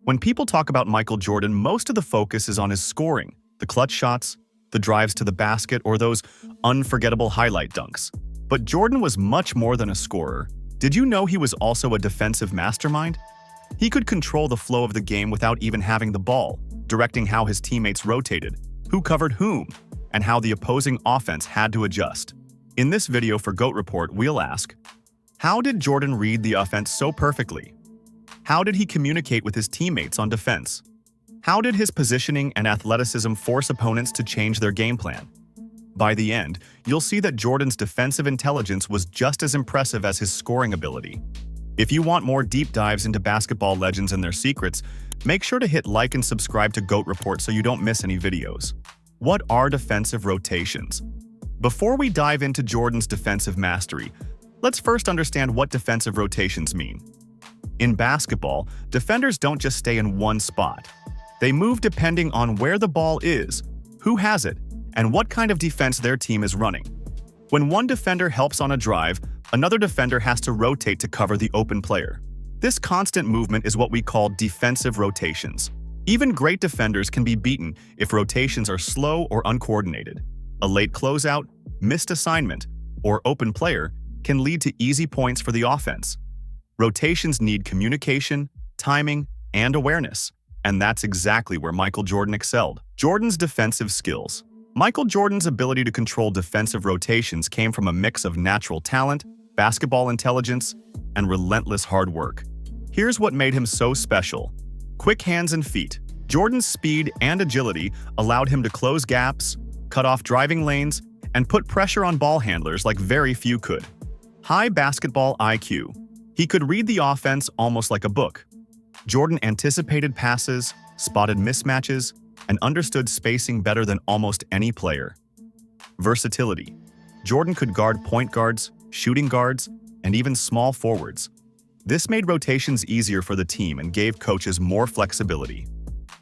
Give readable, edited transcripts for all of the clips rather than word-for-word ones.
When people talk about Michael Jordan, most of the focus is on his scoring, the clutch shots, the drives to the basket, or those unforgettable highlight dunks. But Jordan was much more than a scorer. Did you know he was also a defensive mastermind? He could control the flow of the game without even having the ball, directing how his teammates rotated, who covered whom, and how the opposing offense had to adjust. In this video for GOAT Report, we'll ask, how did Jordan read the offense so perfectly? How did he communicate with his teammates on defense? How did his positioning and athleticism force opponents to change their game plan? By the end, you'll see that Jordan's defensive intelligence was just as impressive as his scoring ability. If you want more deep dives into basketball legends and their secrets, make sure to hit like and subscribe to GOAT Report so you don't miss any videos. What are defensive rotations? Before we dive into Jordan's defensive mastery, let's first understand what defensive rotations mean. In basketball, defenders don't just stay in one spot. They move depending on where the ball is, who has it, and what kind of defense their team is running. When one defender helps on a drive, another defender has to rotate to cover the open player. This constant movement is what we call defensive rotations. Even great defenders can be beaten if rotations are slow or uncoordinated. A late closeout, missed assignment, or open player can lead to easy points for the offense. Rotations need communication, timing, and awareness, and that's exactly where Michael Jordan excelled. Jordan's defensive skills. Michael Jordan's ability to control defensive rotations came from a mix of natural talent, basketball intelligence, and relentless hard work. Here's what made him so special. Quick hands and feet. Jordan's speed and agility allowed him to close gaps, cut off driving lanes, and put pressure on ball handlers like very few could. High basketball IQ. He could read the offense almost like a book. Jordan anticipated passes, spotted mismatches, and understood spacing better than almost any player. Versatility. Jordan could guard point guards, shooting guards, and even small forwards. This made rotations easier for the team and gave coaches more flexibility.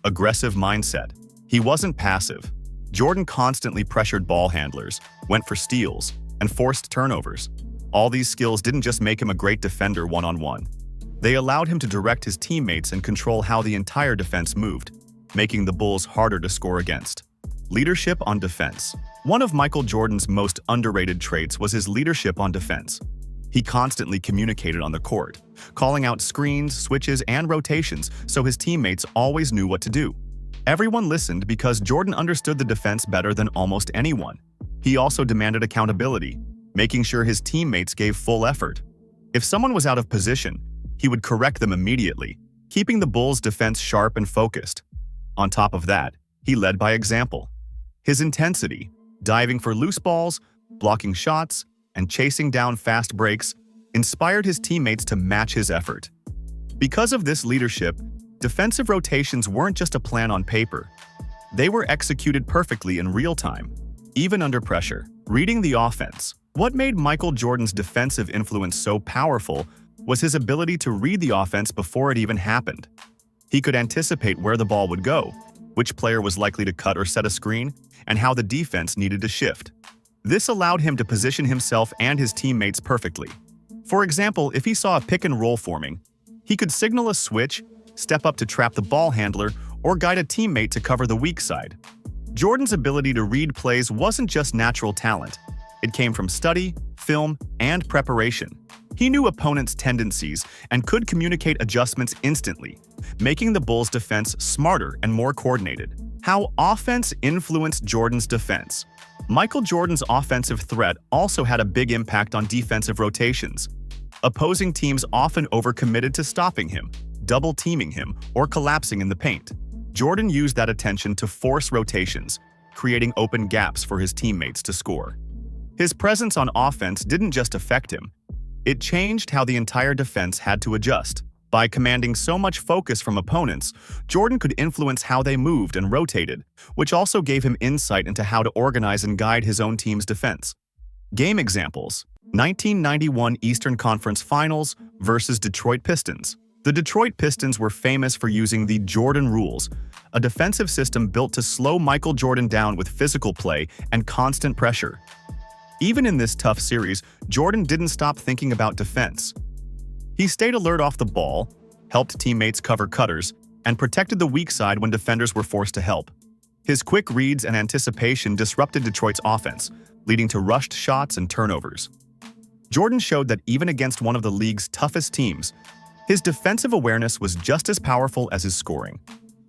Aggressive mindset. He wasn't passive. Jordan constantly pressured ball handlers, went for steals, and forced turnovers. All these skills didn't just make him a great defender one-on-one. They allowed him to direct his teammates and control how the entire defense moved, making the Bulls harder to score against. Leadership on defense. One of Michael Jordan's most underrated traits was his leadership on defense. He constantly communicated on the court, calling out screens, switches, and rotations so his teammates always knew what to do. Everyone listened because Jordan understood the defense better than almost anyone. He also demanded accountability, making sure his teammates gave full effort. If someone was out of position, he would correct them immediately, keeping the Bulls' defense sharp and focused. On top of that, he led by example. His intensity, diving for loose balls, blocking shots, and chasing down fast breaks, inspired his teammates to match his effort. Because of this leadership, defensive rotations weren't just a plan on paper. They were executed perfectly in real time, even under pressure. Reading the offense. What made Michael Jordan's defensive influence so powerful was his ability to read the offense before it even happened. He could anticipate where the ball would go, which player was likely to cut or set a screen, and how the defense needed to shift. This allowed him to position himself and his teammates perfectly. For example, if he saw a pick and roll forming, he could signal a switch, step up to trap the ball handler, or guide a teammate to cover the weak side. Jordan's ability to read plays wasn't just natural talent. It came from study, film, and preparation. He knew opponents' tendencies and could communicate adjustments instantly, making the Bulls' defense smarter and more coordinated. How offense influenced Jordan's defense. Michael Jordan's offensive threat also had a big impact on defensive rotations. Opposing teams often overcommitted to stopping him, double-teaming him, or collapsing in the paint. Jordan used that attention to force rotations, creating open gaps for his teammates to score. His presence on offense didn't just affect him. It changed how the entire defense had to adjust. By commanding so much focus from opponents, Jordan could influence how they moved and rotated, which also gave him insight into how to organize and guide his own team's defense. Game examples: 1991 Eastern Conference Finals versus Detroit Pistons. The Detroit Pistons were famous for using the Jordan rules, a defensive system built to slow Michael Jordan down with physical play and constant pressure. Even in this tough series, Jordan didn't stop thinking about defense. He stayed alert off the ball, helped teammates cover cutters, and protected the weak side when defenders were forced to help. His quick reads and anticipation disrupted Detroit's offense, leading to rushed shots and turnovers. Jordan showed that even against one of the league's toughest teams, his defensive awareness was just as powerful as his scoring.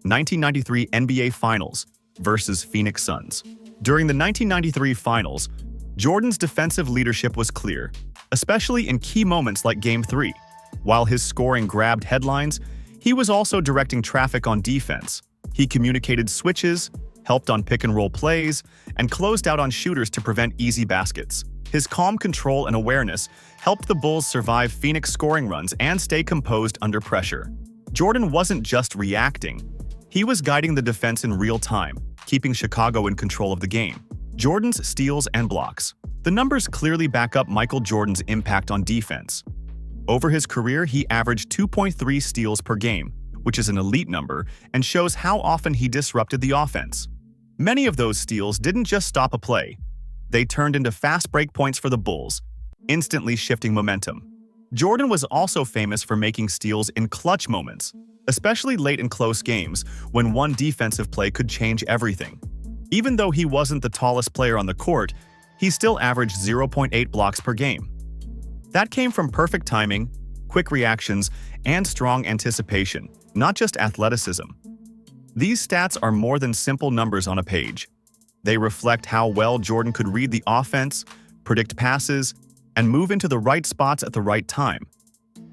1993 NBA Finals versus Phoenix Suns. During the 1993 Finals, Jordan's defensive leadership was clear, especially in key moments like Game 3. While his scoring grabbed headlines, he was also directing traffic on defense. He communicated switches, helped on pick-and-roll plays, and closed out on shooters to prevent easy baskets. His calm control and awareness helped the Bulls survive Phoenix scoring runs and stay composed under pressure. Jordan wasn't just reacting. He was guiding the defense in real time, keeping Chicago in control of the game. Jordan's steals and blocks. The numbers clearly back up Michael Jordan's impact on defense. Over his career, he averaged 2.3 steals per game, which is an elite number and shows how often he disrupted the offense. Many of those steals didn't just stop a play. They turned into fast break points for the Bulls, instantly shifting momentum. Jordan was also famous for making steals in clutch moments, especially late in close games when one defensive play could change everything. Even though he wasn't the tallest player on the court, he still averaged 0.8 blocks per game. That came from perfect timing, quick reactions, and strong anticipation, not just athleticism. These stats are more than simple numbers on a page. They reflect how well Jordan could read the offense, predict passes, and move into the right spots at the right time.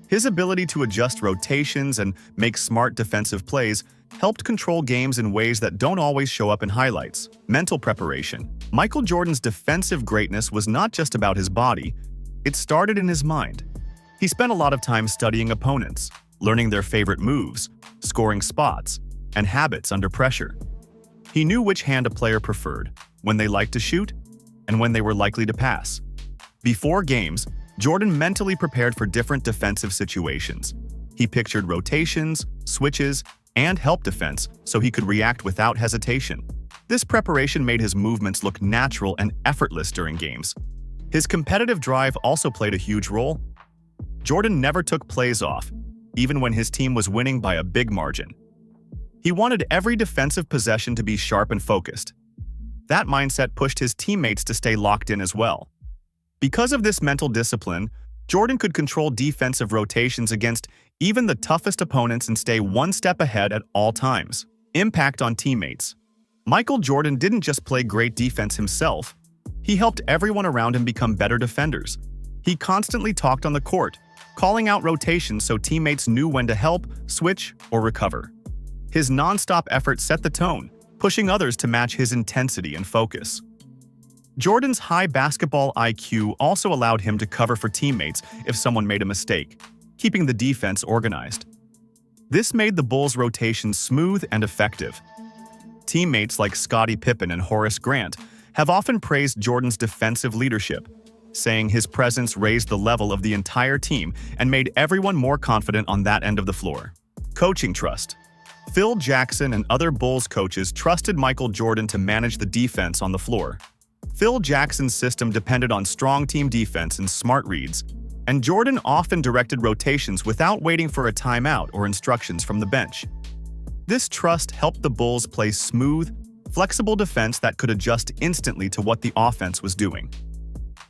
His ability to adjust rotations and make smart defensive plays helped control games in ways that don't always show up in highlights. Mental preparation. Michael Jordan's defensive greatness was not just about his body, it started in his mind. He spent a lot of time studying opponents, learning their favorite moves, scoring spots, and habits under pressure. He knew which hand a player preferred, when they liked to shoot, and when they were likely to pass. Before games, Jordan mentally prepared for different defensive situations. He pictured rotations, switches, and help defense so he could react without hesitation. This preparation made his movements look natural and effortless during games. His competitive drive also played a huge role. Jordan never took plays off, even when his team was winning by a big margin. He wanted every defensive possession to be sharp and focused. That mindset pushed his teammates to stay locked in as well. Because of this mental discipline, Jordan could control defensive rotations against even the toughest opponents and stay one step ahead at all times. Impact on teammates. Michael Jordan didn't just play great defense himself. He helped everyone around him become better defenders. He constantly talked on the court, calling out rotations so teammates knew when to help, switch, or recover. His nonstop effort set the tone, pushing others to match his intensity and focus. Jordan's high basketball IQ also allowed him to cover for teammates if someone made a mistake, keeping the defense organized. This made the Bulls' rotation smooth and effective. Teammates like Scottie Pippen and Horace Grant have often praised Jordan's defensive leadership, saying his presence raised the level of the entire team and made everyone more confident on that end of the floor. Coaching trust. Phil Jackson and other Bulls coaches trusted Michael Jordan to manage the defense on the floor. Phil Jackson's system depended on strong team defense and smart reads, and Jordan often directed rotations without waiting for a timeout or instructions from the bench. This trust helped the Bulls play smooth, flexible defense that could adjust instantly to what the offense was doing.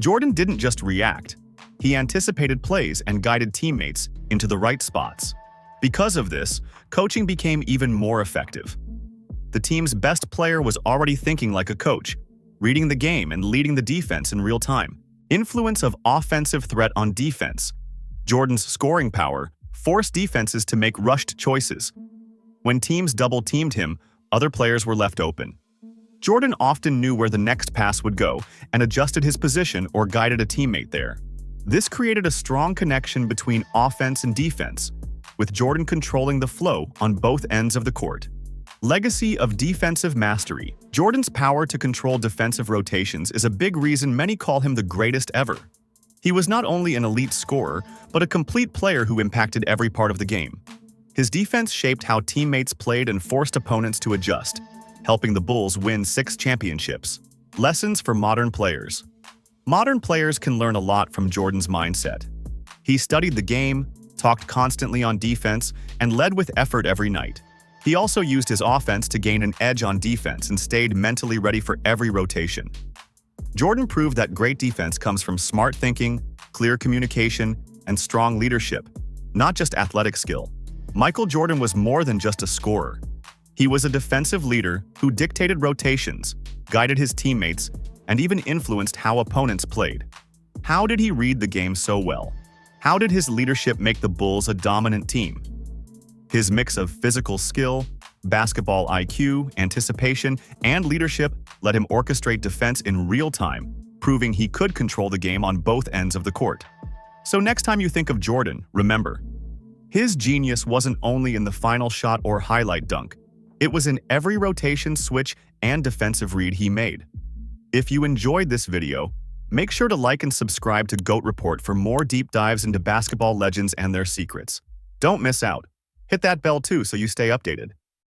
Jordan didn't just react. He anticipated plays and guided teammates into the right spots. Because of this, coaching became even more effective. The team's best player was already thinking like a coach, reading the game and leading the defense in real time. Influence of offensive threat on defense. Jordan's scoring power forced defenses to make rushed choices. When teams double-teamed him, other players were left open. Jordan often knew where the next pass would go and adjusted his position or guided a teammate there. This created a strong connection between offense and defense, with Jordan controlling the flow on both ends of the court. Legacy of defensive mastery. Jordan's power to control defensive rotations is a big reason many call him the greatest ever. He was not only an elite scorer, but a complete player who impacted every part of the game. His defense shaped how teammates played and forced opponents to adjust, helping the Bulls win 6 championships. Lessons for modern players. Modern players can learn a lot from Jordan's mindset. He studied the game, talked constantly on defense, and led with effort every night. He also used his offense to gain an edge on defense and stayed mentally ready for every rotation. Jordan proved that great defense comes from smart thinking, clear communication, and strong leadership, not just athletic skill. Michael Jordan was more than just a scorer. He was a defensive leader who dictated rotations, guided his teammates, and even influenced how opponents played. How did he read the game so well? How did his leadership make the Bulls a dominant team? His mix of physical skill, basketball IQ, anticipation, and leadership let him orchestrate defense in real time, proving he could control the game on both ends of the court. So next time you think of Jordan, remember, his genius wasn't only in the final shot or highlight dunk. It was in every rotation, switch, and defensive read he made. If you enjoyed this video, make sure to like and subscribe to GOAT Report for more deep dives into basketball legends and their secrets. Don't miss out. Hit that bell too so you stay updated.